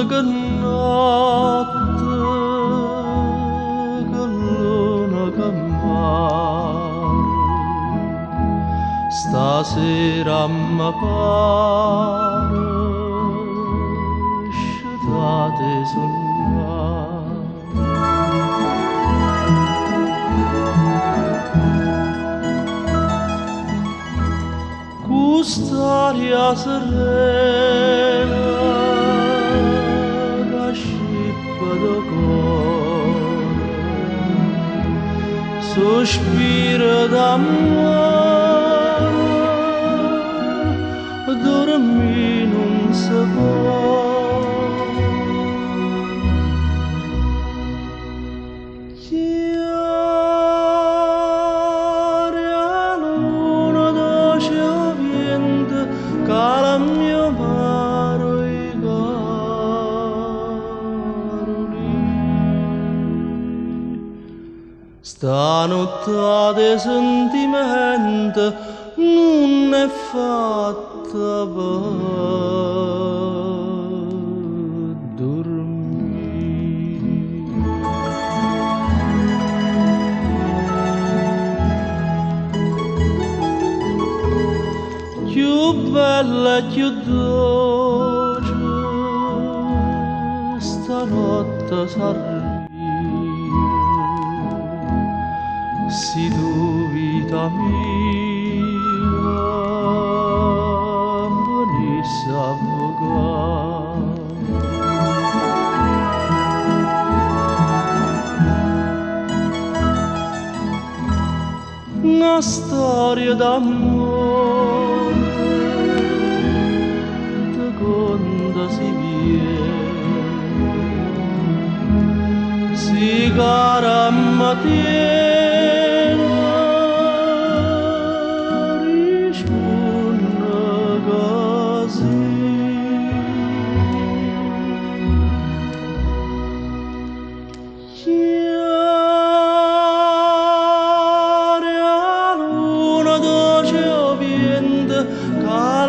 Che notte, che luna che mare, stasera mi pare scetate sognare. Quest'aria serena de cuore, sospiro d'amore, dormir non si può. Chiara luna dolce vento, cara mio mare. Stanotte di sentimento non è fatta per dormire. Più bella e più dolce stanotte sarà. Si tu vita mia venisse a una storia d'amore da quando si viene si cara mattina Cara